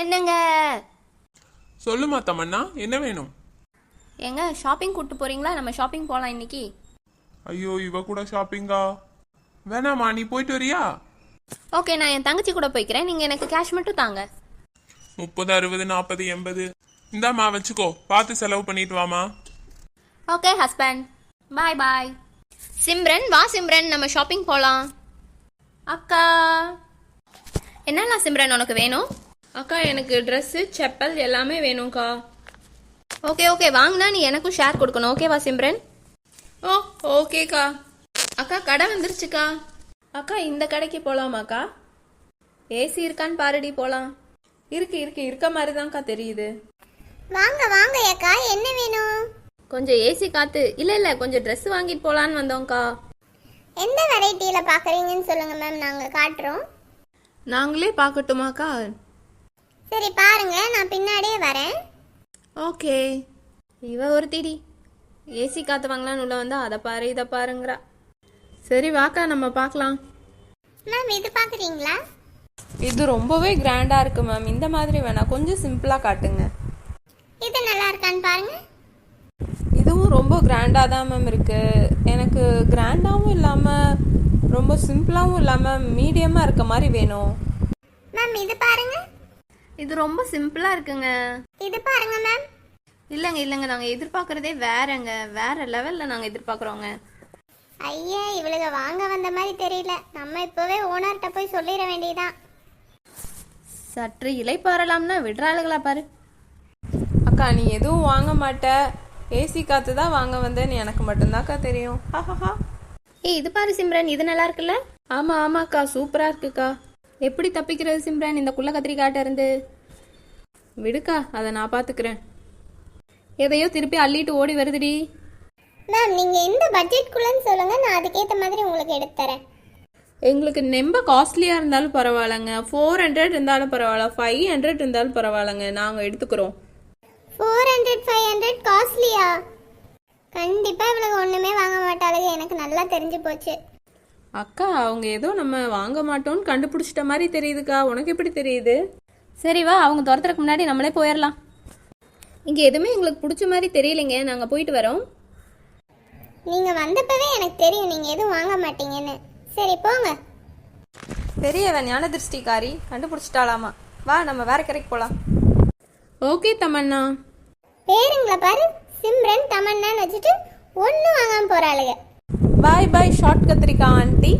என்னங்க? சொல்லுமா தமன்னா, என்ன வேணும்? எங்க ஷாப்பிங் கூட்டு போறீங்களா? நம்ம ஷாப்பிங் போலாம் இன்னைக்கு. ஐயோ, இவ கூட ஷாப்பிங்கா? வேணாமா, நீ போயிட்டு வரியா? ஓகே, நான் என் தங்கச்சி கூட போய்க்கிறேன். நீங்க எனக்கு கேஷ் மட்டும் தாங்க. 30, 60, 40, 80 இந்தாமா வச்சுக்கோ. பார்த்து செலவு பண்ணிட்டு வாமா. ஓகே ஹஸ்பண்ட், பாய் பாய். சிம்ரன் வா சிம்ரன், நம்ம ஷாப்பிங் போலாம். அக்கா, என்னலாம் சிம்ரன் உனக்கு வேணும்? அக்கா, எனக்கு ட்ரெஸ்ஸு செப்பல் எல்லாமே வேணும்க்கா. ஓகே ஓகே, வாங்கினா நீ எனக்கும் ஷேர் கொடுக்கணும். ஓகேவா சிம்ரன்? ஓ ஓகேக்கா. அக்கா, கடை வந்துருச்சுக்கா. அக்கா, இந்த கடைக்கு போலாமாக்கா? ஏசி இருக்கான்னு பாருடி, போலாம். இருக்க மாதிரி தான்க்கா தெரியுது. வாங்க வாங்க அக்கா, என்ன வேணும்? கொஞ்சம் ஏசி காத்து. இல்ல கொஞ்சம் ட்ரெஸ் வாங்கிட்டு போலான்னு வந்தோம்க்கா. எந்த வெரைட்டியில பாக்குறீங்கன்னு சொல்லுங்க மேம், நாங்க காட்டுறோம். நாங்களே பார்க்கட்டுமாக்கா? சரி பாருங்க, நான் பின்னாடியே வரேன். ஓகே. இவ ஒரு திடி ஏசி காத்து வாங்கலான்னு உள்ள வந்தா அதை பாரு இதை பாருங்கிறா. சரி வாக்கா, நம்ம பார்க்கலாம். மேம், இது பாக்குறீங்களா? இது ரொம்பவே கிராண்டா இருக்கு மேம். இந்த மாதிரி வேணாம், கொஞ்சம் சிம்பிளா காட்டுங்க. இது நல்லா இருக்கான்னு பாருங்க. இதுவும் ரொம்ப கிராண்டா தான் மேம் இருக்கு. எனக்கு கிராண்டாவும் இல்லாம ரொம்ப சிம்பிளாவும் இல்லாம மீடியமா இருக்க மாதிரி வேணும். மேம், இது பாருங்க. இது ரொம்ப சிம்பிளா இருக்குங்க. இது பாருங்க மேம். இல்லைங்க நாங்க எதிர்பார்க்கறதே வேறங்க. வேற லெவல்ல நாங்க எதிர்பார்க்கறோங்க. ஐயா, இவளுக வாங்க வந்த மாதிரி தெரியல. நம்ம இப்பவே ஓனர்கிட்ட போய் சொல்லிட வேண்டியதான். சற்று இலைப்பாறலாம்னா விடுறாளுகளா பாரு. அக்கா, நீ எதுவும் வாங்க மாட்ட, ஏசி காத்து தான் வாங்க வந்தேன்னு எனக்கு மட்டும்தான்க்கா தெரியும். ஹஹஹா. ஏய், இது பாரு சிம்ரன், இது நல்லா இருக்குல்ல? ஆமாக்கா, சூப்பரா இருக்குக்கா. எப்படி தப்பிக்கிறது சிம்ரன் இந்த குள்ள கத்திரிக்காட்ட இருந்து? விடுக்கா, அதை நான் பாத்துக்கிறேன். எதையோ திருப்பி அள்ளிட்டு ஓடி வருதுடி. மேம், நீங்க எந்த பட்ஜெட்குள்ளன்னு சொல்லுங்க, நான் அதுக்கேற்ற மாதிரி உங்களுக்கு எடுத்து தரேன். எங்களுக்கு ரொம்ப காஸ்ட்லியா இருந்தாலும் பரவாயில்லைங்க. 400 இருந்தாலும் பரவாயில்ல, 500 இருந்தாலும் பரவாயில்லைங்க, நாங்க எடுத்துக்கிறோம். 400 500 காஸ்ட்லியா? கண்டிப்பா இவளுக்கு ஒண்ணுமே வாங்க மாட்டாளுங்க, எனக்கு நல்லா தெரிஞ்சு போச்சு. அக்கா, அவங்க ஏதோ நம்ம வாங்க மாட்டோம்னு கண்டுபிடிச்சிட்ட மாதிரி தெரியுதுக்கா. உனக்கு எப்படி தெரியுது? சரி வா, அவங்க துரத்துறதுக்கு முன்னாடி நம்மளே போயிடலாம். இங்க எதுவுமே எங்களுக்கு பிடிச்ச மாதிரி தெரியலைங்க, நாங்க போயிட்டு வரோம். நீங்க வந்தப்பவே எனக்கு தெரியும் நீங்க எதுவும் வாங்க மாட்டீங்கன்னு. சரி போங்க. பெரியவ ஞான திருஷ்டிக்காரி கண்டுபிடிச்சிட்டாலாமா. வா, நம்ம வேற கரைக்கு போலாம். ஓகே தமன்னா. பேருங்களை பாரு, சிம்ரன் தமன்னான்னு வச்சுட்டு ஒன்னும் வாங்காம போறாளுங்க. பாய் பாய் ஷார்ட் கத்திரிக்கா ஆண்டி.